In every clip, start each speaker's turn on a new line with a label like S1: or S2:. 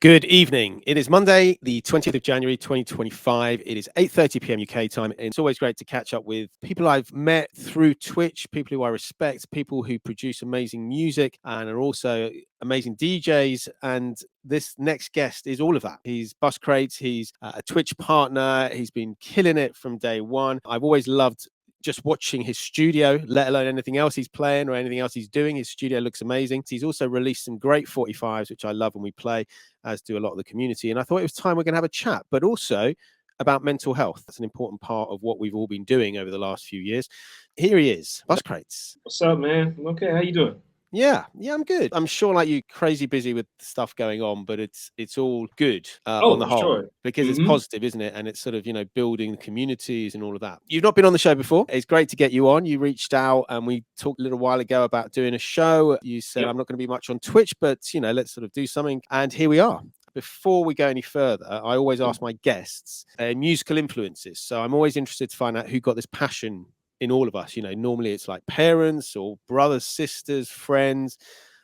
S1: Good evening. It is Monday, the 20th of January, 2025. It is 8:30 p.m. UK time. And it's always great to catch up with people I've met through Twitch, people who I respect, people who produce amazing music and are also amazing DJs. And this next guest is all of that. He's Buscrates. He's a Twitch partner. He's been killing it from day one. I've always loved just watching his studio, let alone anything else he's playing or anything else he's doing. His studio looks amazing. He's also released some great 45s, which I love when we play, as do a lot of the community. And I thought it was time we're going to have a chat, but also about mental health. That's an important part of what we've all been doing over the last few years. Here he is, Buscrates.
S2: What's up, man? I'm okay. How you doing?
S1: Yeah, I'm good. I'm sure like you crazy busy with stuff going on, but it's all good on
S2: Oh,
S1: the
S2: for
S1: whole
S2: sure.
S1: because it's
S2: Mm-hmm.
S1: positive, isn't it? And it's sort of, building communities and all of that. You've not been on the show before. It's great to get you on. You reached out and we talked a little while ago about doing a show. You said,
S2: Yep.
S1: I'm not going to be much on Twitch, but, let's sort of do something. And here we are. Before we go any further, I always ask my guests musical influences. So I'm always interested to find out who got this passion in all of us. Normally it's like parents or brothers, sisters, friends,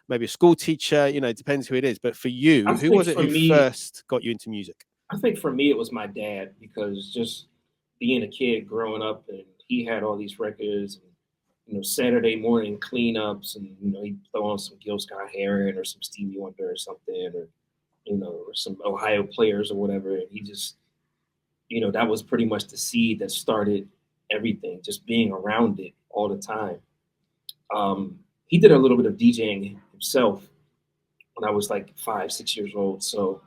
S1: maybe a school teacher, it depends who it is. But for you,
S2: I
S1: who
S2: think
S1: was it
S2: for
S1: who
S2: me,
S1: first got you into music?
S2: I think for me it was my dad because just being a kid growing up and he had all these records and Saturday morning cleanups and he'd throw on some Gil Scott Heron or some Stevie Wonder or something or or some Ohio players or whatever and he just that was pretty much the seed that started everything, just being around it all the time. He did a little bit of DJing himself when I was like 5, 6 years old. So,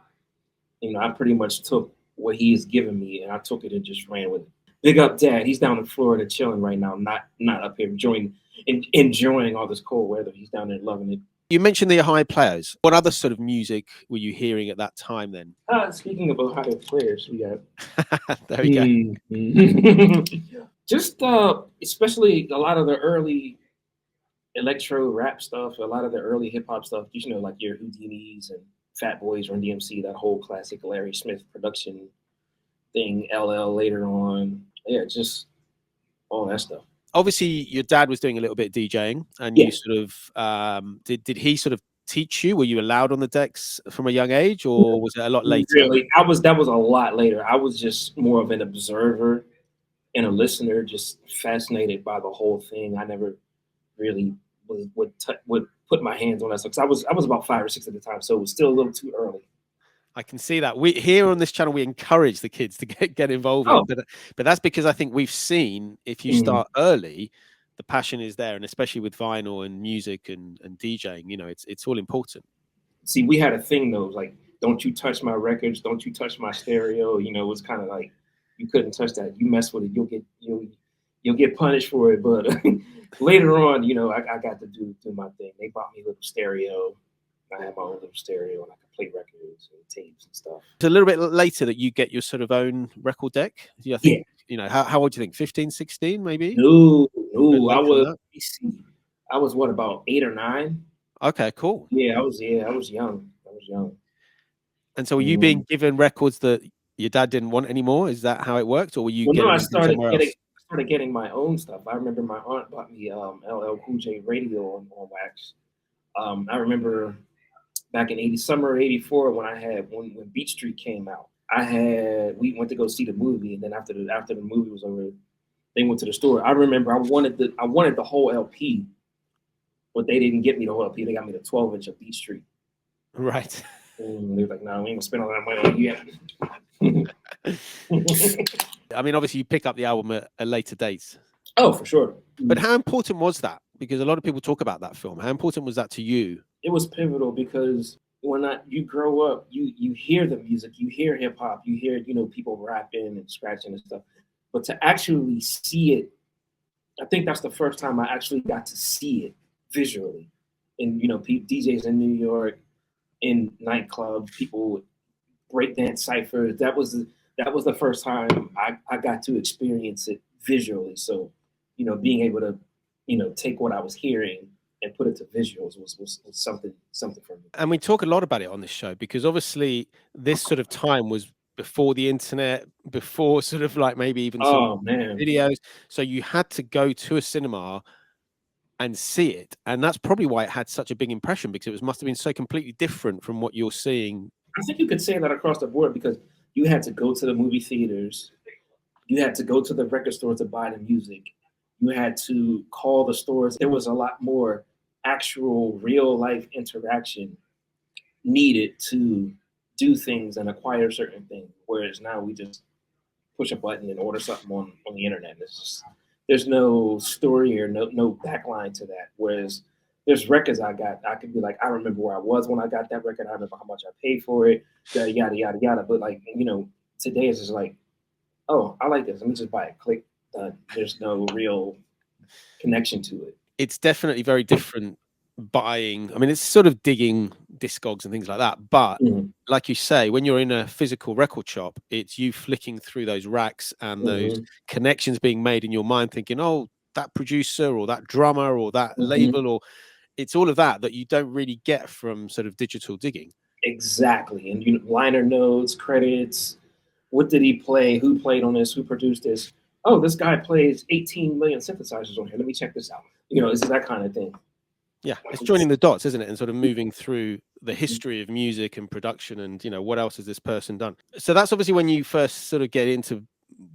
S2: I pretty much took what he has given me and I took it and just ran with it. Big up dad. He's down in Florida chilling right now, not up here enjoying all this cold weather. He's down there loving it.
S1: You mentioned the Ohio players. What other sort of music were you hearing at that time then?
S2: Speaking of Ohio players, we got
S1: There we go.
S2: just especially a lot of the early electro rap stuff, a lot of the early hip hop stuff, like your Houdinis and Fat Boys, Run DMC, that whole classic Larry Smith production thing, LL later on. Yeah, just all that stuff.
S1: Obviously, your dad was doing a little bit of DJing, and
S2: Yeah.
S1: you sort of did he sort of teach you? Were you allowed on the decks from a young age, or was it a lot later?
S2: Really, that was a lot later. I was just more of an observer and a listener, just fascinated by the whole thing. I never really would put my hands on that stuff because I was about 5 or 6 at the time, so it was still a little too early.
S1: I can see that. We here on this channel we encourage the kids to get involved in
S2: Oh,
S1: it, but that's because I think we've seen if you start early, the passion is there, and especially with vinyl and music and DJing, it's all important.
S2: see, we had a thing though, like don't you touch my records, don't you touch my stereo. It was kind of like you couldn't touch that. You mess with it, you'll get punished for it. But later on, I got to do my thing. They bought me a little stereo. I had my own little stereo, and I could play records and tapes and stuff.
S1: It's a little bit later that you get your sort of own record deck. I
S2: Yeah.
S1: think, how old do you think? 15, 16, maybe?
S2: No,
S1: A bit
S2: no, I
S1: later than
S2: was.
S1: that?
S2: Let me see. I was what, about 8 or 9?
S1: Okay, cool.
S2: Yeah, I was. Yeah, I was young. I was young.
S1: And so were you being
S2: Mhm.
S1: given records that your dad didn't want anymore? Is that how it worked, or were you
S2: Well, no,
S1: getting them from somewhere else?
S2: started getting my own stuff. I remember my aunt bought me LL Cool J radio on wax. I remember back in summer of '84 when when Beat Street came out. We went to go see the movie, and then after the movie was over, they went to the store. I remember I wanted the whole LP, but they didn't get me the whole LP. They got me the 12-inch of Beat Street.
S1: Right.
S2: And they were like, "No, we ain't gonna spend all that money on you yet."
S1: I mean, obviously, you pick up the album at a later date.
S2: Oh, for sure.
S1: But how important was that? Because a lot of people talk about that film. How important was that to you?
S2: It was pivotal because you grow up, you hear the music, you hear hip hop, you hear people rapping and scratching and stuff, but to actually see it, I think that's the first time I actually got to see it visually. And DJs in New York, in nightclubs, people breakdance ciphers. That was the first time I got to experience it visually. So, being able to, take what I was hearing and put it to visuals was something for me.
S1: And we talk a lot about it on this show because obviously this sort of time was before the internet, before sort of like maybe even some
S2: Oh man.
S1: videos. So you had to go to a cinema and see it. And that's probably why it had such a big impression because it must have been so completely different from what you're seeing
S2: I think you could say that across the board because you had to go to the movie theaters, you had to go to the record stores to buy the music, you had to call the stores. There was a lot more actual real life interaction needed to do things and acquire certain things. Whereas now we just push a button and order something on the internet. It's just there's no story or no backline to that. Whereas there's records I got, I could be like, I remember where I was when I got that record. I remember how much I paid for it, yada yada yada yada. But like today it's just like, oh, I like this. Let me just buy it. Click done. There's no real connection to it.
S1: It's definitely very different buying. I mean, it's sort of digging Discogs and things like that. But
S2: Mm-hmm.
S1: like you say, when you're in a physical record shop, it's you flicking through those racks and those
S2: Mm-hmm.
S1: connections being made in your mind, thinking, oh, that producer or that drummer or that
S2: Mm-hmm.
S1: label, or it's all of that you don't really get from sort of digital digging.
S2: Exactly. And liner notes, credits, what did he play? Who played on this? Who produced this? Oh, this guy plays 18 million synthesizers on here. Let me check this out. It's that kind of thing.
S1: Yeah, it's joining the dots, isn't it? And sort of
S2: Mhm.
S1: moving through the history of music and production and, what else has this person done? So that's obviously when you first sort of get into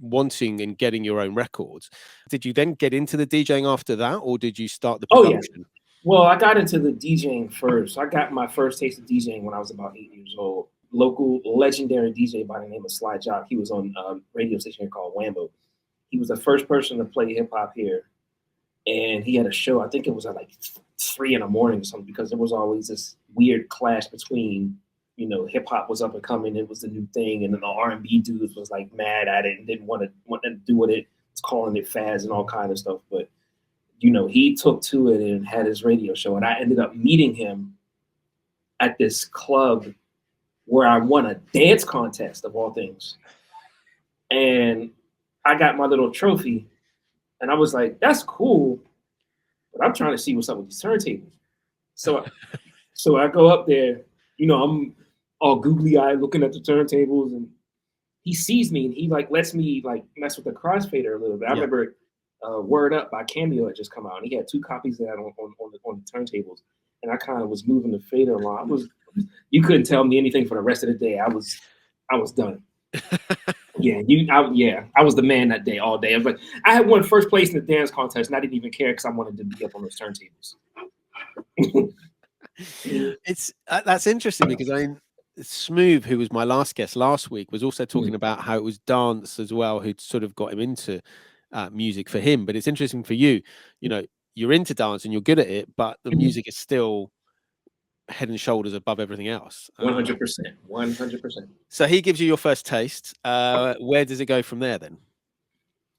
S1: wanting and getting your own records. Did you then get into the DJing after that, or did you start the
S2: Oh, yeah.
S1: production?
S2: Well, I got into the DJing first. I got my first taste of DJing when I was about 8 years old. Local legendary DJ by the name of Sly Jock. He was on a radio station here called Wambo. He was the first person to play hip hop here. And he had a show, I think it was at like 3 in the morning or something, because there was always this weird clash between, hip hop was up and coming, it was the new thing, and then the R&B dudes was like mad at it and didn't want to do with it, was calling it fads and all kind of stuff. But he took to it and had his radio show, and I ended up meeting him at this club where I won a dance contest of all things, and I got my little trophy, and I was like, "That's cool," but I'm trying to see what's up with these turntables. So I go up there, I'm all googly eyed looking at the turntables, and he sees me and he like lets me like mess with the crossfader a little bit. I
S1: Yeah.
S2: remember Word Up by Cameo had just come out, and he had 2 copies of that on the turntables, and I kind of was moving the fader along. You couldn't tell me anything for the rest of the day. I was done. I was the man that day all day. But I had won first place in the dance contest, and I didn't even care because I wanted to be up on those turntables.
S1: It's that's interesting because I mean, Smooth, who was my last guest last week, was also talking about how it was dance as well, who'd sort of got him into music for him. But it's interesting for you, you're into dance and you're good at it, but the music is still head and shoulders above everything else.
S2: 100%. 100%.
S1: So he gives you your first taste. Where does it go from there then?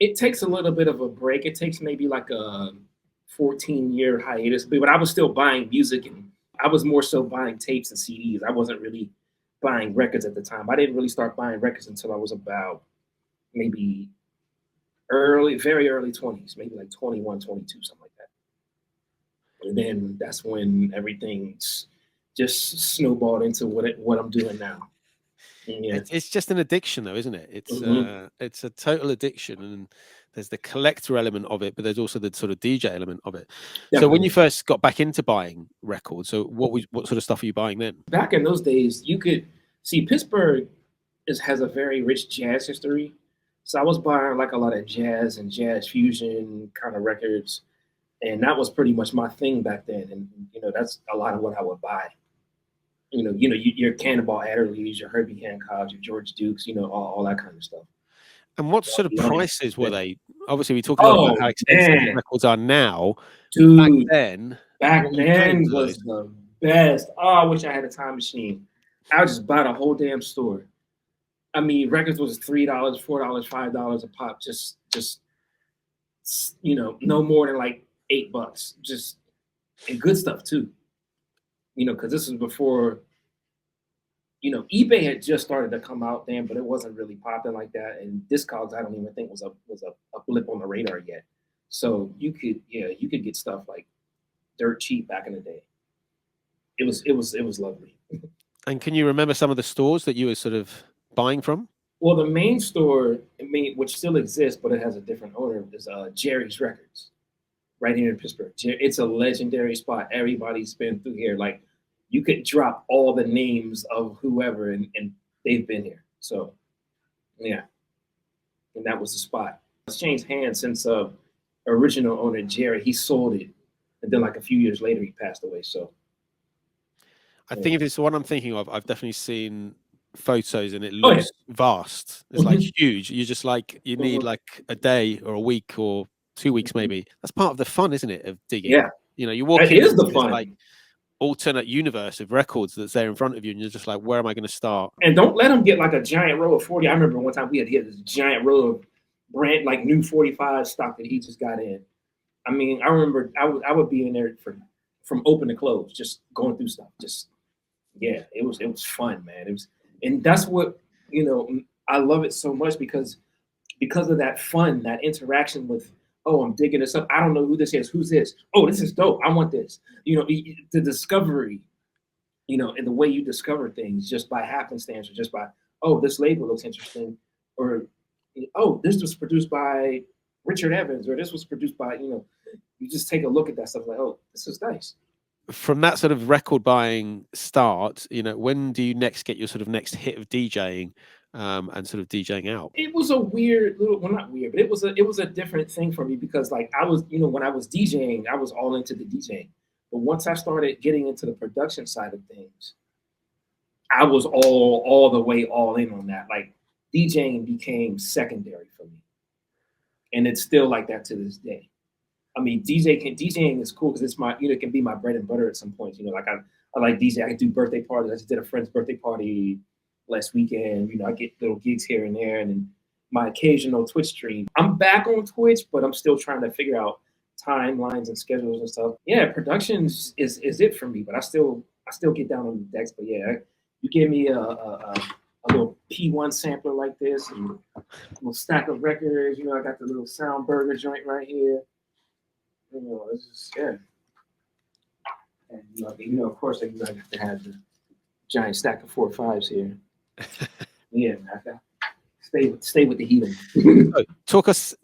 S2: It takes a little bit of a break. It takes maybe like a 14-year hiatus, but I was still buying music, and I was more so buying tapes and CDs. I wasn't really buying records at the time. I didn't really start buying records until I was about maybe very early 20s, maybe like 21, 22, something like that. And then that's when everything just snowballed into what I'm doing now. Yeah.
S1: It's just an addiction, though, isn't it? It's a total addiction, and there's the collector element of it, but there's also the sort of DJ element of it.
S2: Definitely.
S1: So when you first got back into buying records, so what sort of stuff are you buying then?
S2: Back in those days, you could see Pittsburgh has a very rich jazz history. So I was buying like a lot of jazz and jazz fusion kind of records, and that was pretty much my thing back then. And that's a lot of what I would buy. Your Cannonball Adderleys, your Herbie Hancocks, your George Dukes, all that kind of stuff.
S1: And what sort of prices were they? Obviously, we talk a lot about how expensive records are now.
S2: Dude,
S1: back then
S2: was the best. Oh, I wish I had a time machine. I would just buy the whole damn store. I mean, records was $3, $4, $5 a pop. Just no more than like $8. Just and good stuff too. Because this was before. eBay had just started to come out then, but it wasn't really popping like that. And Discogs, I don't even think was a blip on the radar yet. So you could get stuff like dirt cheap back in the day. It was lovely.
S1: And can you remember some of the stores that you were sort of buying from?
S2: Well, the main store, which still exists, but it has a different owner, is Jerry's Records, right here in Pittsburgh. It's a legendary spot. Everybody's been through here. Like you could drop all the names of whoever, and they've been here. So yeah, and that was the spot. It's changed hands since original owner Jerry. He sold it, and then like a few years later he passed away. So
S1: I
S2: yeah.
S1: think if it's the one I'm thinking of, I've definitely seen photos and it
S2: Oh yeah.
S1: looks vast. It's like huge. You just like you need like a day or a week or 2 weeks maybe. That's part of the fun, isn't it, of digging?
S2: Yeah,
S1: You know, you walk
S2: that
S1: in and
S2: is the
S1: see this like
S2: fun.
S1: alternate universe of records that's there in front of you, and you're just like, where am I going to start?
S2: And don't let them get like a giant row of 40. I remember one time we had hit this giant row of brand like new 45 stock that he just got in. I mean, I remember I would be in there from open to close, just going through stuff. Just yeah, it was fun, man. It was, and that's what I love it so much because of that fun, that interaction with, oh, I'm digging this up. I don't know who this is. Who's this? Oh, this is dope. I want this. The discovery, and the way you discover things just by happenstance, or just by, oh, this label looks interesting, or oh, this was produced by Richard Evans, or this was produced by, you just take a look at that stuff like, oh, this is nice.
S1: From that sort of record buying start, when do you next get your sort of next hit of DJing, and sort of DJing out?
S2: It was a weird little, well, not weird, but it was a different thing for me because like I was, when I was DJing, I was all into the DJing. But once I started getting into the production side of things, I was all the way all in on that. Like DJing became secondary for me, and it's still like that to this day. I mean, DJing is cool because it's my, it can be my bread and butter at some point. Like I like DJ. I can do birthday parties. I just did a friend's birthday party last weekend. I get little gigs here and there, and then my occasional Twitch stream. I'm back on Twitch, but I'm still trying to figure out timelines and schedules and stuff. Yeah, production is it for me, but I still get down on the decks. But yeah, you give me a little P1 sampler like this, and a little stack of records. I got the little Sound Burger joint right here. It's just, yeah. And of course, I have to have the giant stack of 4.5s here. Yeah, stay with the healing.
S1: So talk us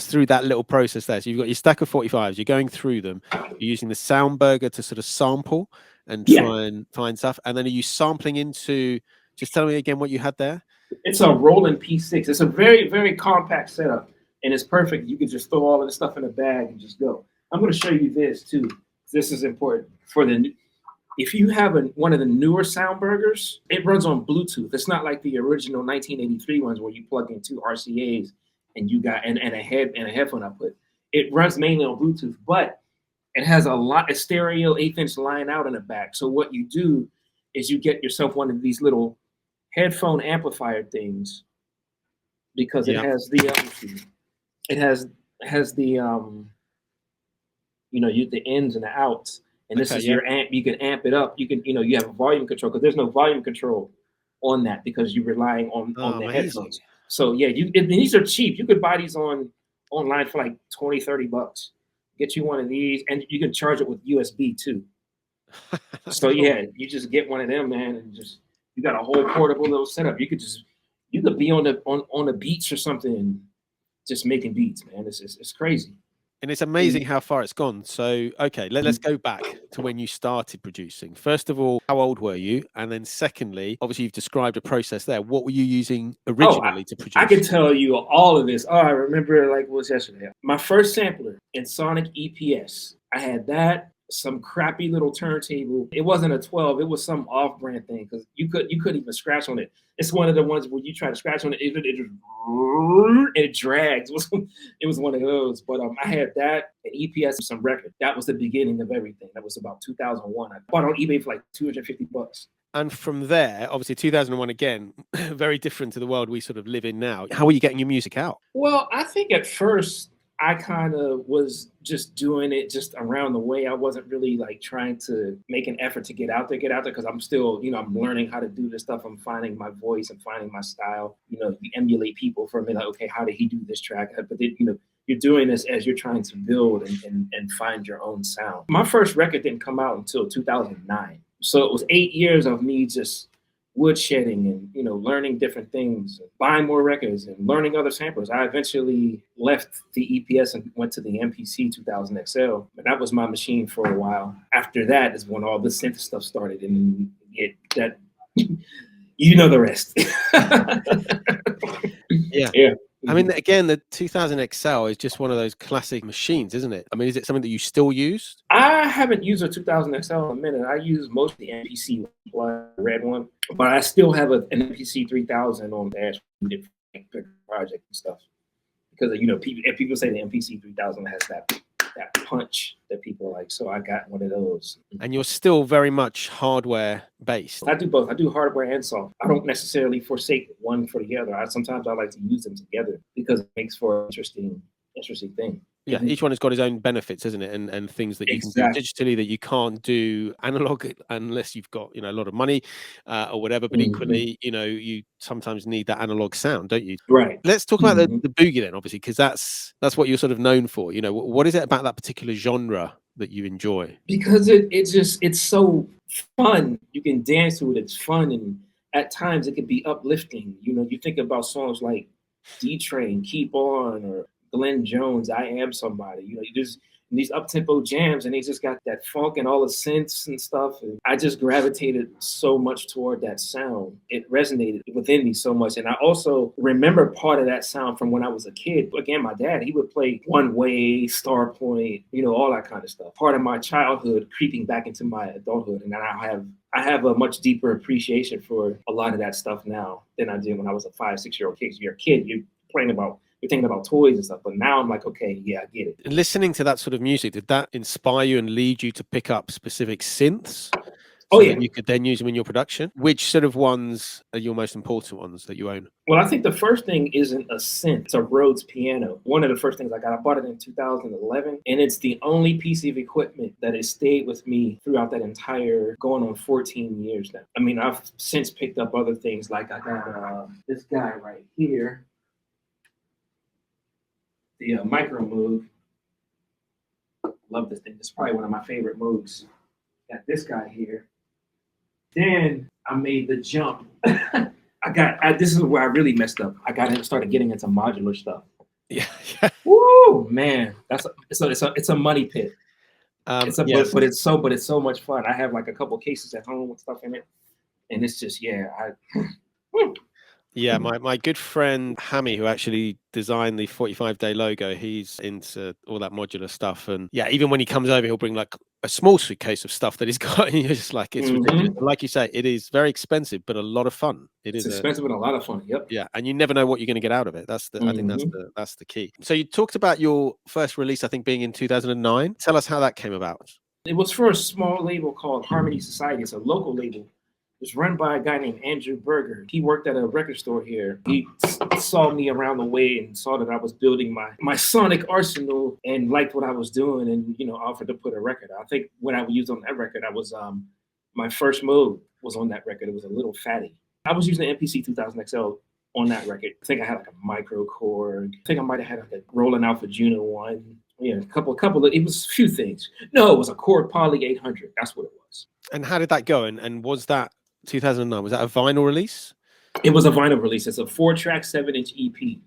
S1: through that little process there. So you've got your stack of 45s, you're going through them, you're using the Sound Burger to sort of sample and try and find stuff, and then are you sampling into, just tell me again what you had there?
S2: It's a Roland P6. It's a very, very compact setup, and it's perfect. You can just throw all of the stuff in a bag and just go. I'm going to show you this too. This is important for if you have one of the newer Sound Burgers, it runs on Bluetooth. It's not like the original 1983 ones where you plug in two RCAs and you got and a headphone output. It runs mainly on Bluetooth, but it has a stereo 1/8-inch line out in the back. So what you do is you get yourself one of these little headphone amplifier things, because it has the the ins and the outs. And this is your amp. You can amp it up. You can, you have a volume control, because there's no volume control on that because you're relying on the headphones. So yeah, these are cheap. You could buy these online for like $20-$30. Get you one of these, and you can charge it with USB too. So yeah, you just get one of them, man, and just you got a whole portable little setup. You could be on the beach or something, just making beats, man. It's crazy.
S1: And it's amazing how far it's gone. So, okay, let's go back to when you started producing. First of all, how old were you? And then secondly, obviously you've described a process there. What were you using originally to produce?
S2: I can tell you all of this. Oh, I remember like it was yesterday. My first sampler in Sonic EPS. I had that, some crappy little turntable. It wasn't a 12, it was some off-brand thing, because you couldn't even scratch on it. It's one of the ones where you try to scratch on it, it drags. It was one of those. But I had that, and EPS, some record. That was the beginning of everything. That was about 2001. I bought on eBay for like $250.
S1: And from there, obviously 2001 again, very different to the world we sort of live in now. How were you getting your music out?
S2: Well, I think at first I kind of was just doing it just around the way. I wasn't really like trying to make an effort to get out there, because I'm still, I'm learning how to do this stuff. I'm finding my voice and finding my style. You emulate people for a minute. Like, okay, how did he do this track? But then, you're doing this as you're trying to build and find your own sound. My first record didn't come out until 2009. So it was 8 years of me just woodshedding and, you know, learning different things, buying more records and learning other samplers. I eventually left the EPS and went to the MPC 2000 XL, and that was my machine for a while. After that is when all the synth stuff started, and that you know the rest.
S1: Yeah.
S2: Yeah.
S1: I mean, again, the 2000 XL is just one of those classic machines, isn't it? I mean, is it something that you still use?
S2: I haven't used a 2000 XL in a minute. I use most of the MPC red one, but I still have an MPC 3000 on dash project and stuff, because, you know, people say the MPC 3000 has that punch that people like. So I got one of those.
S1: And you're still very much hardware based.
S2: I do both. I do hardware and software. I don't necessarily forsake one for the other. Sometimes I like to use them together because it makes for an interesting thing.
S1: Yeah, each one has got its own benefits, isn't it? And things that you can do digitally that you can't do analog unless you've got, you know, a lot of money or whatever. But equally, you know, you sometimes need that analog sound, don't you?
S2: Right.
S1: Let's talk about the boogie then, obviously, because that's what you're sort of known for. You know, what is it about that particular genre that you enjoy?
S2: Because it's so fun. You can dance to it. It's fun, and at times it can be uplifting. You know, you think about songs like D Train, Keep On, or Glenn Jones, I Am Somebody. You know, there's these up-tempo jams, and they just got that funk and all the synths and stuff. And I just gravitated so much toward that sound. It resonated within me so much. And I also remember part of that sound from when I was a kid. Again, my dad, he would play One Way, Star Point, you know, all that kind of stuff. Part of my childhood creeping back into my adulthood. And I have a much deeper appreciation for a lot of that stuff now than I did when I was a 5-6-year-old kid. You're a kid, you're thinking about toys and stuff, but now I'm like, okay, yeah, I get it.
S1: Listening to that sort of music, did that inspire you and lead you to pick up specific synths?
S2: That
S1: you could then use them in your production? Which sort of ones are your most important ones that you own?
S2: Well, I think the first thing isn't a synth. It's a Rhodes piano. One of the first things I got, I bought it in 2011, and it's the only piece of equipment that has stayed with me throughout that entire going on 14 years now. I mean, I've since picked up other things, like I got this guy right here, the Micro Moog. Love this thing. It's probably one of my favorite Moogs. Got this guy here. Then I made the jump. This is where I really messed up. Started getting into modular stuff.
S1: Yeah.
S2: Woo, man, it's a money pit. But it's so much fun. I have like a couple cases at home with stuff in it, and it's just
S1: Yeah, my good friend Hammy, who actually designed the 45-day logo, he's into all that modular stuff. And yeah, even when he comes over, he'll bring like a small suitcase of stuff that he's got. And you're just like, it's ridiculous. Like you say, it is very expensive, but a lot of fun.
S2: It's expensive and a lot of fun. Yep.
S1: Yeah, and you never know what you're going to get out of it. I think that's the key. So you talked about your first release, I think, being in 2009. Tell us how that came about.
S2: It was for a small label called Harmony Society. It's a local label. It's run by a guy named Andrew Berger. He worked at a record store here. He saw me around the way and saw that I was building my sonic arsenal and liked what I was doing, and, you know, offered to put a record out. I think when I used on that record, I was my first mode was on that record. It was a little fatty. I was using the MPC 2000 XL on that record. I think I had like a micro Korg. I think I might have had like a Roland Alpha Juno 1. Yeah, a couple of, it was a few things. No, it was a Korg Poly 800. That's what it was.
S1: And how did that go? And was that 2009? Was that a vinyl release?
S2: It was a vinyl release. It's a 4-track 7-inch EP.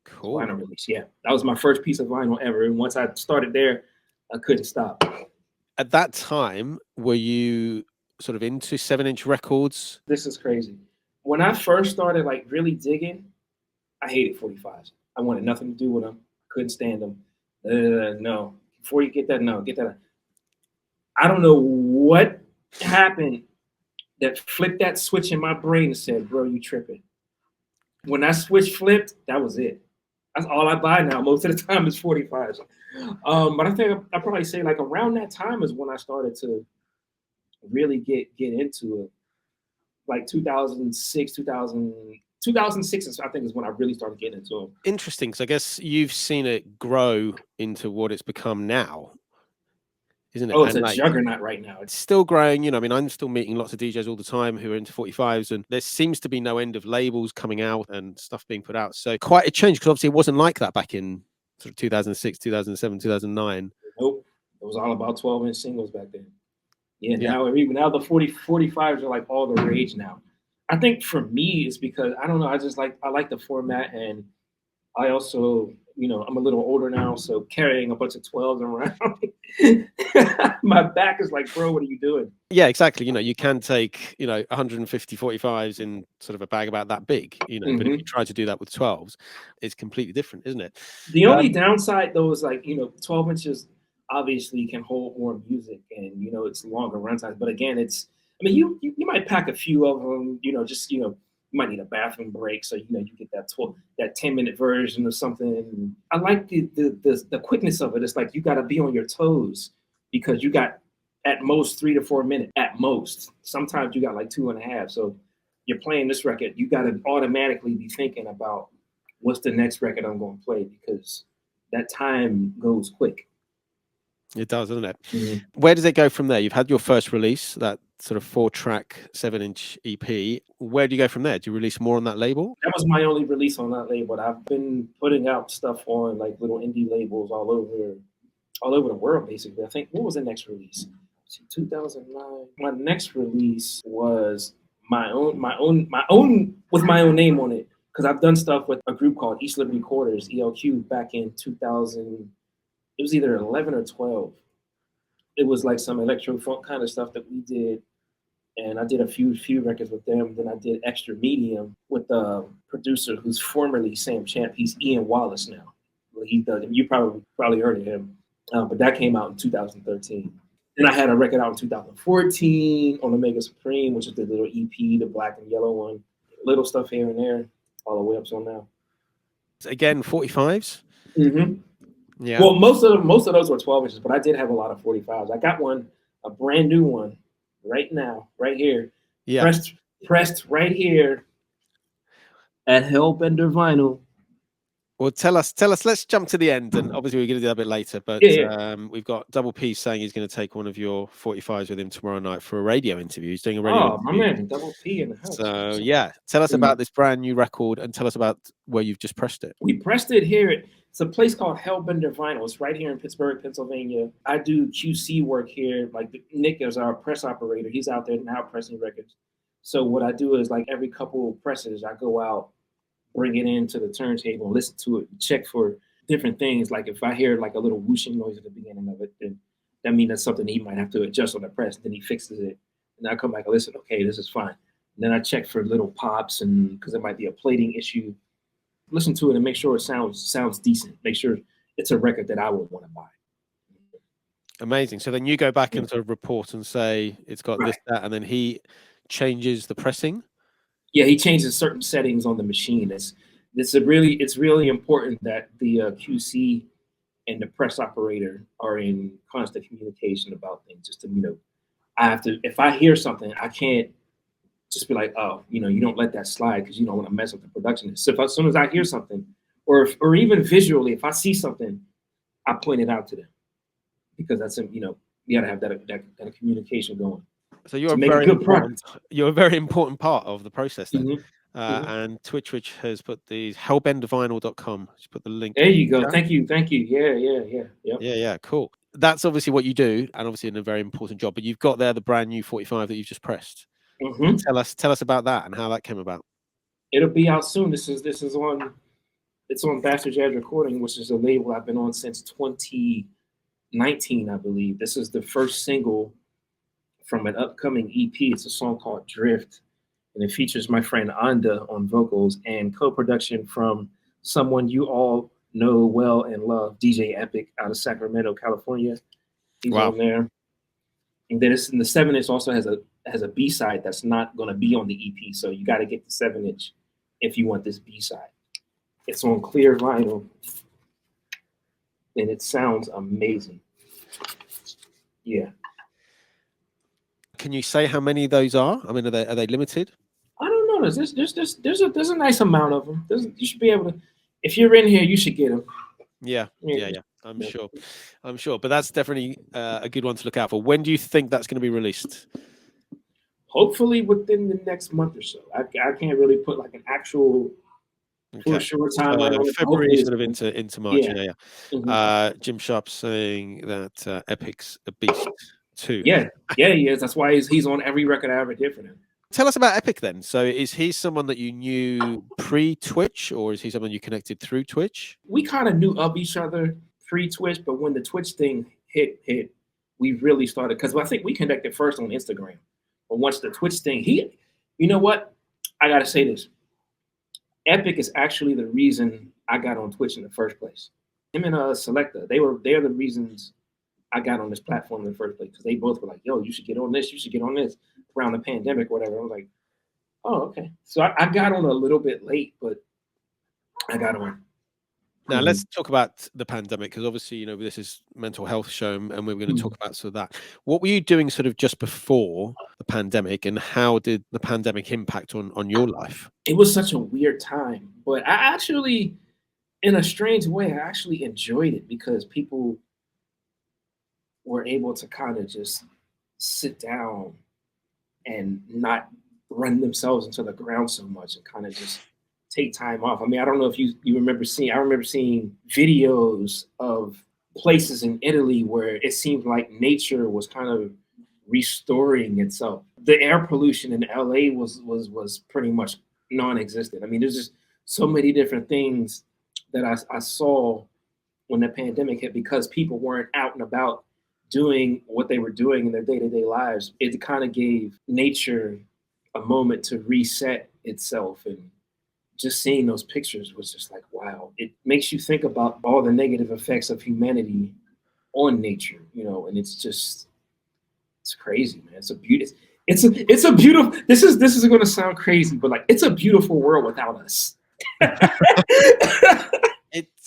S1: Cool.
S2: Vinyl release. Yeah, that was my first piece of vinyl ever. And once I started there, I couldn't stop.
S1: At that time, were you sort of into 7-inch records?
S2: This is crazy. When I first started like really digging, I hated 45s. I wanted nothing to do with them. Couldn't stand them. No. Before you get that. I don't know what happened that flipped that switch in my brain and said, bro, you tripping. When that switch flipped, that was it. That's all I buy now. Most of the time is 45s. But I think I probably say like around that time is when I started to really get into it. Like 2006, 2006, I think is when I really started getting into them.
S1: Interesting, because I guess you've seen it grow into what it's become now, isn't it?
S2: Oh, it's a juggernaut right now.
S1: It's still growing. You know, I mean, I'm still meeting lots of DJs all the time who are into 45s, and there seems to be no end of labels coming out and stuff being put out. So quite a change, because obviously it wasn't like that back in sort of 2006, 2007, 2009.
S2: Nope. It was all about 12-inch singles back then. Yeah, now the 45s are like all the rage now. I think for me, it's because I don't know. I like the format, and I also, I'm a little older now, so carrying a bunch of 12s around, my back is like, bro, what are you doing?
S1: Yeah, exactly. You can take 150 45s in sort of a bag about that big. But if you
S2: Hmm.
S1: try to do that with 12s, it's completely different, isn't it?
S2: The only downside though is like 12 inches obviously can hold more music, and it's longer runtime. But again, it's I mean you might pack a few of them, just you might need a bathroom break, so you get that 10-minute version or something. I like the quickness of it. It's like you got to be on your toes because you got at most 3 to 4 minutes at most. Sometimes you got like 2.5. So you're playing this record, you got to automatically be thinking about what's the next record I'm going to play because that time goes quick.
S1: It does, doesn't it?
S2: Mm-hmm.
S1: Where does it go from there? You've had your first release, that sort of 4-track, 7-inch EP. Where do you go from there? Do you release more on that label?
S2: That was my only release on that label. I've been putting out stuff on like little indie labels all over the world, basically. I think what was the next release? 2009. My next release was my own with my own name on it because I've done stuff with a group called East Liberty Quarters (ELQ) back in 2000. It was either 11 or 12. It was like some electro funk kind of stuff that we did, and I did a few records with them. Then I did Extra Medium with a producer who's formerly Sam Champ. He's Ian Wallace now. He does. You probably heard of him, but that came out in 2013. Then I had a record out in 2014 on Omega Supreme, which is the little EP, the black and yellow one. Little stuff here and there, all the way up till now.
S1: Again, 45s.
S2: Mm-hmm.
S1: Yeah.
S2: Well, most of those were 12 inches, but I did have a lot of 45s. I got a brand new one, right now, right here,
S1: Yeah.
S2: pressed right here at Hellbender Vinyl.
S1: Well, tell us. Let's jump to the end, and obviously we're going to do that a bit later. But
S2: Yeah.
S1: we've got Double P saying he's going to take one of your 45s with him tomorrow night for a radio interview. He's doing a radio
S2: Oh, my
S1: interview.
S2: man, Double P in the house.
S1: So yeah, tell us about this brand new record, and tell us about where you've just pressed it.
S2: We pressed it here. It's a place called Hellbender Vinyl. It's right here in Pittsburgh, Pennsylvania. I do QC work here. Like Nick is our press operator. He's out there now pressing records. So what I do is like every couple of presses, I go out, bring it into the turntable, listen to it, check for different things. Like if I hear like a little whooshing noise at the beginning of it, then that means that's something he might have to adjust on the press. Then he fixes it, and I come back and listen. Okay, this is fine. And then I check for little pops, and because it might be a plating issue, listen to it and make sure it sounds decent. Make sure it's a record that I would want to buy.
S1: Amazing. So then you go back and sort of report and say it's got this, that, and then he changes the pressing.
S2: Yeah, he changes certain settings on the machine. It's really important that the QC and the press operator are in constant communication about things. Just to I have to, if I hear something, I can't just be like, oh, you don't let that slide because you don't want to mess with the production. So as soon as I hear something, or even visually, if I see something, I point it out to them because that's you got to have that communication going.
S1: So you're a very important part of the process then.
S2: Mm-hmm.
S1: And Twitch has put the hellbendervinyl.com. Just put the link.
S2: There you go. Thank you. Yeah. Yep.
S1: Yeah. Cool. That's obviously what you do, and obviously in a very important job. But you've got there the brand new 45 that you've just pressed.
S2: Mm-hmm.
S1: Tell us about that and how that came about.
S2: It'll be out soon. It's on Bastard Jazz Recording, which is a label I've been on since 2019, I believe. This is the first single from an upcoming EP. It's a song called Drift, and it features my friend Anda on vocals and co-production from someone you all know well and love, DJ Epic out of Sacramento, California. He's on there. And then it's in the 7-inch also has a B-side that's not going to be on the EP, so you got to get the 7-inch if you want this B-side. It's on clear vinyl, and it sounds amazing. Yeah.
S1: Can you say how many of those are? I mean, are they limited?
S2: I don't know. There's a nice amount of them. You should be able to. If you're in here, you should get them.
S1: Yeah. I'm sure. But that's definitely a good one to look out for. When do you think that's going to be released?
S2: Hopefully within the next month or so. I can't really put like an actual for a short time.
S1: February sort of into March. Yeah.
S2: Mm-hmm.
S1: Jim Sharp saying that Epic's a beast too.
S2: Yeah, he is. That's why he's on every record I ever did for him.
S1: Tell us about Epic then. So is he someone that you knew pre-Twitch, or is he someone you connected through Twitch?
S2: We kind of knew of each other pre-Twitch, but when the Twitch thing hit, we really started, because I think we connected first on Instagram. But once the Twitch thing, you know what? I gotta say this. Epic is actually the reason I got on Twitch in the first place. Him and Selecta, they're the reasons I got on this platform in the first place, because they both were like, "Yo, you should get on this. You should get on this." Around the pandemic, or whatever. I was like, "Oh, okay." So I got on a little bit late, but I got on.
S1: Now let's talk about the pandemic, because obviously, you know, this is mental health show, and we're going to talk about sort of that. What were you doing sort of just before the pandemic, and how did the pandemic impact on your life?
S2: It was such a weird time, but I actually, in a strange way, I actually enjoyed it, because people were able to kind of just sit down and not run themselves into the ground so much, and kind of just take time off. I mean, I don't know if you remember seeing. I remember seeing videos of places in Italy where it seemed like nature was kind of restoring itself. The air pollution in LA was pretty much non-existent. I mean, there's just so many different things that I saw when the pandemic hit, because people weren't out and about doing what they were doing in their day-to-day lives. It kind of gave nature a moment to reset itself, and just seeing those pictures was just like, wow. It makes you think about all the negative effects of humanity on nature, and it's crazy, man. It's a beautiful. This is going to sound crazy, but like, it's a beautiful world without us.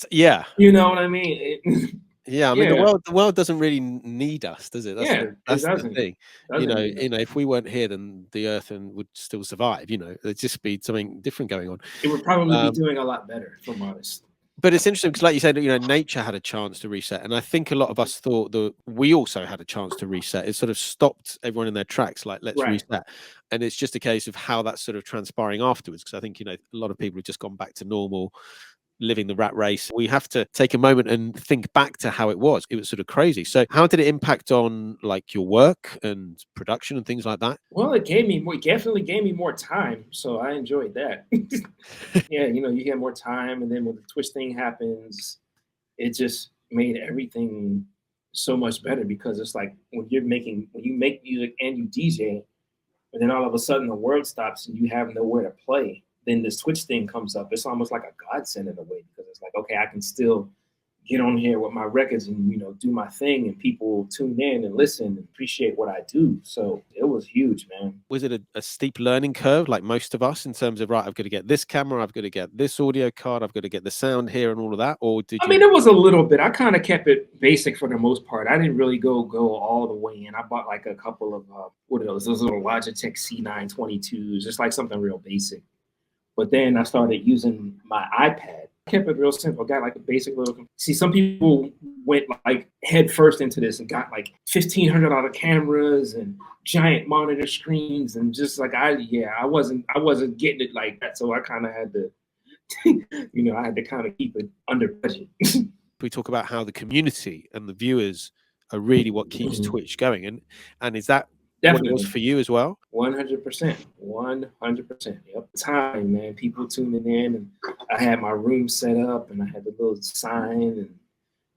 S1: Yeah.
S2: You know what I mean?
S1: Yeah, I mean, the world doesn't really need us, does it?
S2: Yeah,
S1: That's
S2: it
S1: the
S2: doesn't.
S1: thing.
S2: Doesn't need us.
S1: If we weren't here, then the Earth would still survive. There'd just be something different going on.
S2: It would probably be doing a lot better, if I'm honest.
S1: But it's interesting because, like you said, nature had a chance to reset, and I think a lot of us thought that we also had a chance to reset. It sort of stopped everyone in their tracks, like, let's
S2: Right.
S1: reset. And it's just a case of how that's sort of transpiring afterwards. Because I think a lot of people have just gone back to normal, living the rat race. We have to take a moment and think back to how it was. It was sort of crazy. So how did it impact on like your work and production and things like that?
S2: Well, it definitely gave me more time, so I enjoyed that. Yeah, you get more time, and then when the Twitch thing happens, it just made everything so much better, because it's like, when you make music and you DJ, and then all of a sudden the world stops and you have nowhere to play, then this Twitch thing comes up. It's almost like a godsend in a way, because it's like, okay, I can still get on here with my records and do my thing, and people tune in and listen and appreciate what I do. So it was huge, man.
S1: Was it a steep learning curve, like most of us, in terms of, right, I've got to get this camera, I've got to get this audio card, I've got to get the sound here and all of that? Or did
S2: I
S1: you?
S2: mean, it was a little bit. I kind of kept it basic for the most part. I didn't really go all the way in. I bought like a couple of what are those little Logitech C922s, just like something real basic. But then I started using my iPad. I kept it real simple. Got like a basic little. See, some people went like head first into this and got like $1,500 cameras and giant monitor screens, and just like I wasn't getting it like that. So I kind of had to, I had to kind of keep it under budget.
S1: We talk about how the community and the viewers are really what keeps Twitch going, and is that
S2: Definitely.
S1: what it was for you as well?
S2: 100%. 100%. Yep. Time, man. People tuning in, and I had my room set up, and I had the little sign, and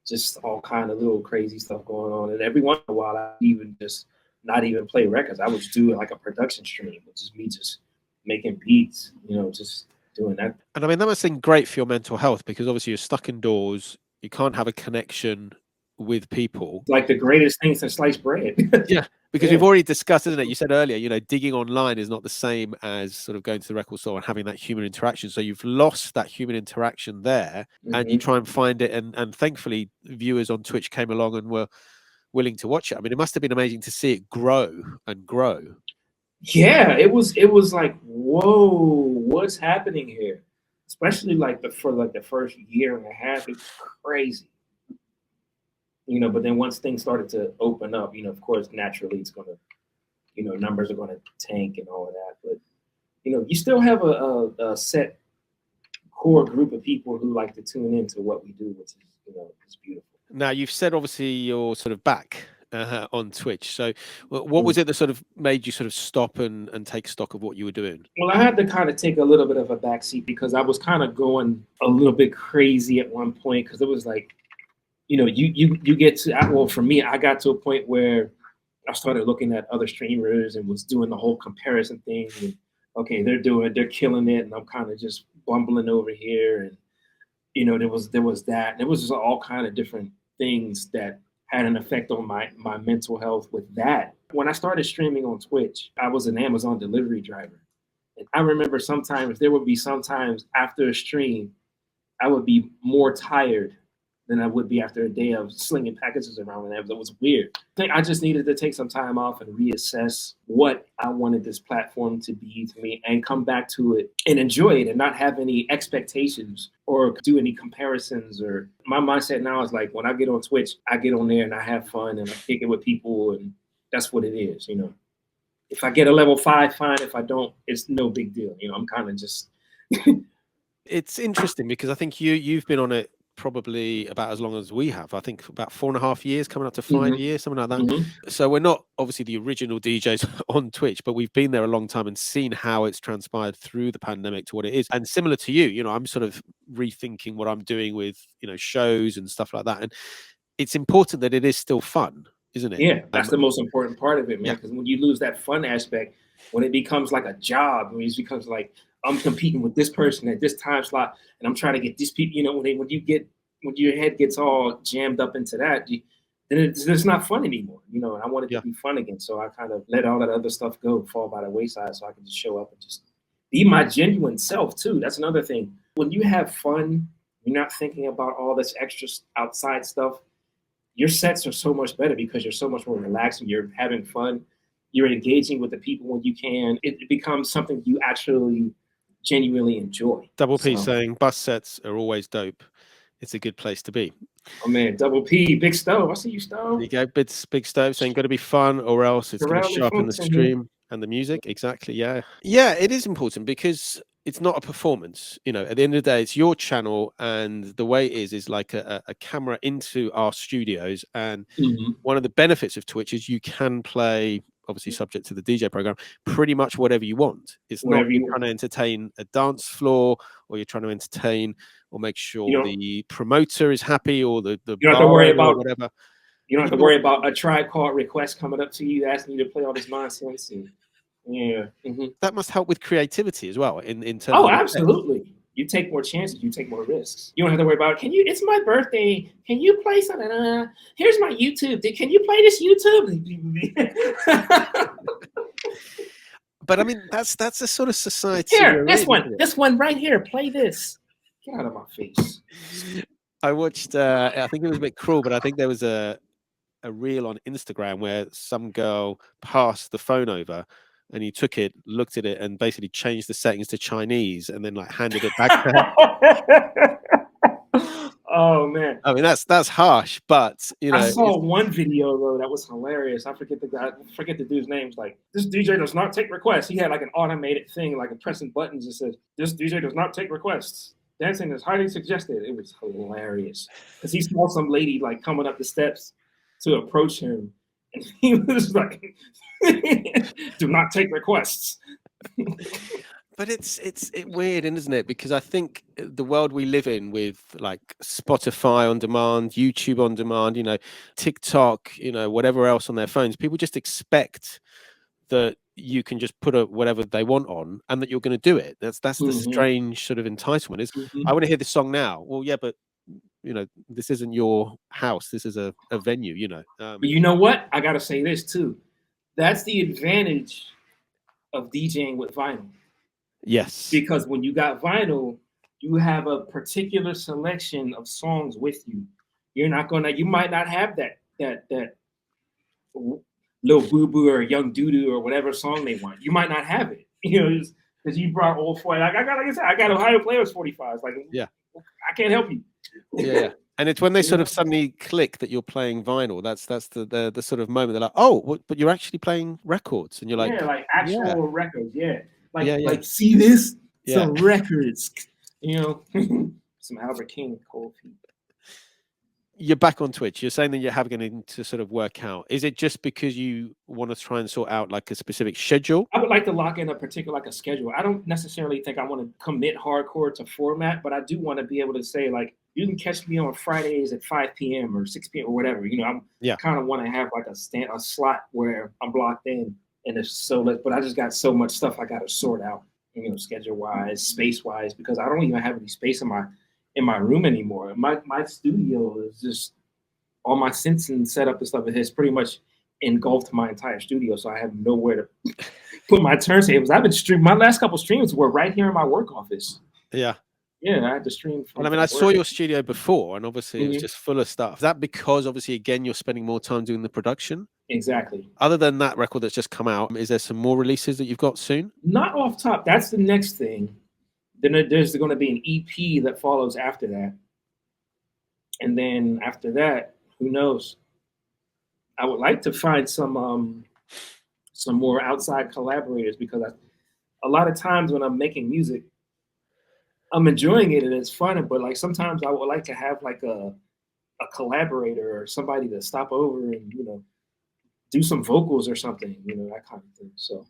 S2: just all kind of little crazy stuff going on. And every once in a while, I even just not even play records. I would do like a production stream, which is me just making beats, just doing that.
S1: And I mean, that must have been great for your mental health, because obviously you're stuck indoors. You can't have a connection with people.
S2: Like the greatest thing since sliced bread.
S1: Yeah, because we've already discussed, isn't it? You said earlier, digging online is not the same as sort of going to the record store and having that human interaction. So you've lost that human interaction there, and you try and find it. And thankfully, viewers on Twitch came along and were willing to watch it. I mean, it must have been amazing to see it grow and grow.
S2: Yeah, it was like, whoa, what's happening here? Especially like for the first year and a half, it's crazy. But then once things started to open up, of course, naturally it's gonna, numbers are gonna tank and all of that. But you still have a set core group of people who like to tune into what we do, which is, it's beautiful.
S1: Now, you've said obviously you're sort of back on Twitch. So what was it that sort of made you sort of stop and take stock of what you were doing?
S2: Well, I had to kind of take a little bit of a backseat because I was kind of going a little bit crazy at one point because it was like, you get to, well, for me, I got to a point where I started looking at other streamers and was doing the whole comparison thing. And, okay, they're killing it, and I'm kind of just bumbling over here. And there was that, and it was just all kind of different things that had an effect on my mental health with that. When I started streaming on Twitch, I was an Amazon delivery driver. And I remember sometimes after a stream, I would be more tired than I would be after a day of slinging packages around. And it was weird. I think I just needed to take some time off and reassess what I wanted this platform to be to me and come back to it and enjoy it and not have any expectations or do any comparisons. Or my mindset now is like, when I get on Twitch, I get on there and I have fun and I kick it with people, and that's what it is. If I get a level 5, fine. If I don't, it's no big deal. I'm kind of just.
S1: It's interesting because I think you've been on it probably about as long as we have. I think about 4.5 years, coming up to 5 years, something like that. So we're not obviously the original DJs on Twitch, but we've been there a long time and seen how it's transpired through the pandemic to what it is. And similar to you, I'm sort of rethinking what I'm doing with, shows and stuff like that. And it's important that it is still fun, isn't it?
S2: Yeah, that's the most important part of it, man.
S1: Yeah.
S2: Because when you lose that fun aspect, when it becomes like a job, when it becomes like I'm competing with this person at this time slot, and I'm trying to get these people. When your head gets all jammed up into that, then it's not fun anymore. And I want it to be fun again. So I kind of let all that other stuff go, fall by the wayside, so I can just show up and just be my genuine self too. That's another thing. When you have fun, you're not thinking about all this extra outside stuff. Your sets are so much better because you're so much more relaxed and you're having fun. You're engaging with the people when you can. It becomes something you actually genuinely enjoy.
S1: Double P saying bus sets are always dope. It's a good place to be.
S2: Oh man, Double P, Big Stove. I see you, Stove.
S1: There you go, Big Stove saying got to be fun or else it's going to sharpen the stream and the music. Exactly. Yeah, it is important because it's not a performance. At the end of the day, it's your channel, and the way it is like a camera into our studios. And one of the benefits of Twitch is you can play, obviously subject to the DJ program, pretty much whatever you want. It's not you're trying to entertain a dance floor, or you're trying to entertain or make sure the promoter is happy, or the
S2: you don't have to worry about
S1: whatever.
S2: You don't have to worry about a Tribe Called Request coming up to you asking you to play all this nonsense. And
S1: that must help with creativity as well. In terms.
S2: Oh, absolutely. You take more chances. You take more risks. You don't have to worry about, it's my birthday. Can you play something? Here's my YouTube. Can you play this YouTube?
S1: But I mean, that's a sort of society.
S2: Here, this one right here. Play this. Get out of my face.
S1: I watched, I think it was a bit cruel, but I think there was a reel on Instagram where some girl passed the phone over, and he took it, looked at it, and basically changed the settings to Chinese, and then like handed it back to her.
S2: Oh man!
S1: I mean, that's harsh, but
S2: I saw one video though that was hilarious. I forget the dude's name. It's like, this DJ does not take requests. He had like an automated thing, like a pressing buttons that said, "This DJ does not take requests. Dancing is highly suggested." It was hilarious because he saw some lady like coming up the steps to approach him, and he was like, "Do not take requests."
S1: But it's weird, isn't it? Because I think the world we live in, with like Spotify on demand, YouTube on demand, TikTok, whatever else on their phones, people just expect that you can just put whatever they want on, and that you're going to do it. That's the strange sort of entitlement. Is I want to hear this song now. Well, yeah, but this isn't your house. This is a venue.
S2: But you know what? I got to say this too. That's the advantage of DJing with vinyl.
S1: Yes.
S2: Because when you got vinyl, you have a particular selection of songs with you. You might not have that Lil Boo Boo or Young Doo Doo or whatever song they want. You might not have it, because you brought old 40. Like I got Ohio Players 45s. Like,
S1: yeah,
S2: I can't help you.
S1: Yeah. And it's when they sort of suddenly click that you're playing vinyl. That's the sort of moment they're like, oh, but you're actually playing records, and you're like,
S2: like actual records, like see this, some records, some Albert King, Cold Feet.
S1: you're back on Twitch. You're saying that you're having to sort of work out. Is it just because you want to try and sort out like a specific schedule?
S2: I would like to lock in a particular like a schedule. I don't necessarily think I want to commit hardcore to format, but I do want to be able to say like you can catch me on Fridays at 5 p.m. or 6 p.m. or whatever. You know, I kind of want to have like a slot where I'm blocked in, and it's so late. But I just got so much stuff I got to sort out, you know, schedule wise, space wise, because I don't even have any space in my room anymore. My studio is just all my synths and setup and stuff. It has pretty much engulfed my entire studio, so I have nowhere to put my turntables. I've been streaming. My last couple streams were right here in my work office.
S1: Yeah.
S2: Yeah, I had to stream.
S1: Well, I mean, I saw your studio before, and obviously it was just full of stuff. Is that because obviously, again, you're spending more time doing the production?
S2: Exactly.
S1: Other than that record that's just come out, is there some more releases that you've got soon?
S2: Not off top. That's the next thing. Then there's going to be an EP that follows after that. And then after that, who knows? I would like to find some more outside collaborators, because a lot of times when I'm making music, I'm enjoying it and it's fun, but like sometimes I would like to have like a collaborator or somebody to stop over and, you know, do some vocals or something, you know, that kind of thing. So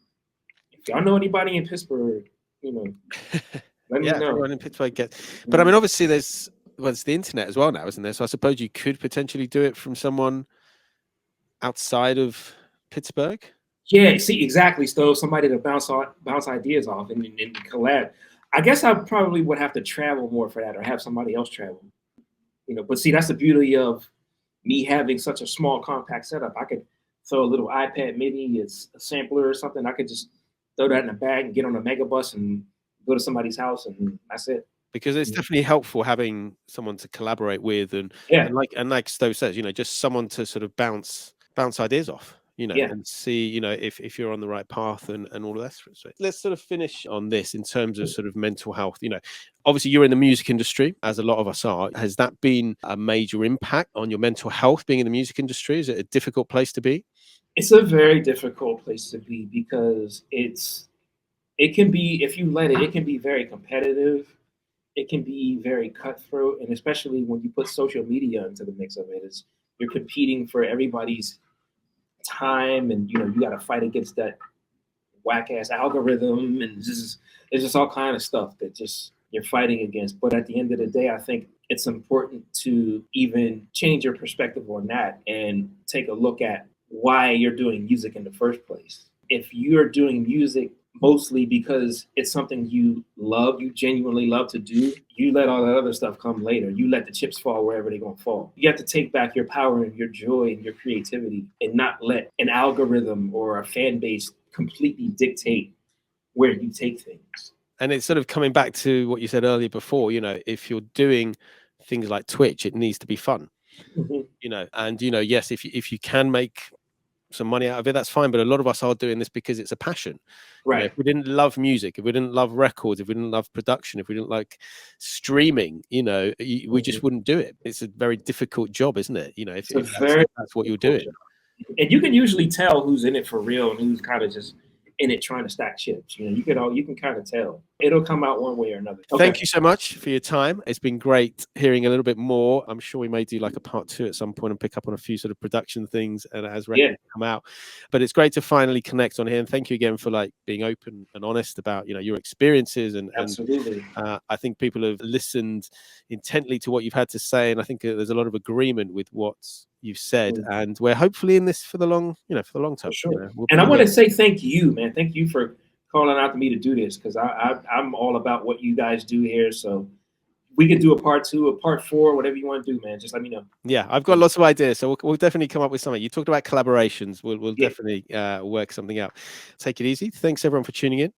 S2: if y'all know anybody in Pittsburgh, you know, let me know.
S1: Everyone in Pittsburgh but I mean, obviously there's the internet as well now, isn't there? So I suppose you could potentially do it from someone outside of Pittsburgh.
S2: Yeah, see, exactly. So somebody to bounce ideas off and collab. I guess I probably would have to travel more for that, or have somebody else travel. You know, but see, that's the beauty of me having such a small, compact setup. I could throw a little iPad Mini, it's a sampler or something. I could just throw that in a bag and get on a megabus and go to somebody's house, and that's it.
S1: Because it's definitely helpful having someone to collaborate with, and like Stowe says, you know, just someone to sort of bounce ideas off, you know, and see, you know, if you're on the right path and all of that. So let's sort of finish on this in terms of sort of mental health. You know, obviously you're in the music industry, as a lot of us are. Has that been a major impact on your mental health, being in the music industry? Is it a difficult place to be?
S2: It's a very difficult place to be, because it can be, if you let it can be very competitive. It can be very cutthroat, and especially when you put social media into the mix of it, you're competing for everybody's time, and you know you got to fight against that whack ass algorithm, and it's just all kind of stuff that just you're fighting against. But at the end of the day, I think it's important to even change your perspective on that and take a look at why you're doing music in the first place. If you're doing music mostly because it's something you love, you genuinely love to do, you let all that other stuff come later. You let the chips fall wherever they're going to fall. You have to take back your power and your joy and your creativity, and not let an algorithm or a fan base completely dictate where you take things.
S1: And it's sort of coming back to what you said earlier before, you know, if you're doing things like Twitch, it needs to be fun, you know, and, you know, yes, if you can make some money out of it, that's fine. But a lot of us are doing this because it's a passion.
S2: Right.
S1: You know, if we didn't love music, if we didn't love records, if we didn't love production, if we didn't like streaming, you know, we just wouldn't do it. It's a very difficult job, isn't it? You know, if that's what you're doing.
S2: And you can usually tell who's in it for real and who's kind of just in it trying to stack chips. You know, you can kind of tell. It'll come out one way or another.
S1: Okay. Thank you so much for your time. It's been great hearing a little bit more. I'm sure we may do like a part 2 at some point and pick up on a few sort of production things and as records come out. But it's great to finally connect on here. And thank you again for like being open and honest about, you know, your experiences.
S2: Absolutely.
S1: I think people have listened intently to what you've had to say, and I think there's a lot of agreement with what you've said, and we're hopefully in this for the long term.
S2: Sure.
S1: You know,
S2: and I want to say thank you, man. Thank you for calling out to me to do this, because I'm all about what you guys do here. So we could do a part 2, a part 4, whatever you want to do, man. Just let me know.
S1: Yeah, I've got lots of ideas, so we'll definitely come up with something. You talked about collaborations. We'll definitely work something out. Take it easy. Thanks everyone for tuning in.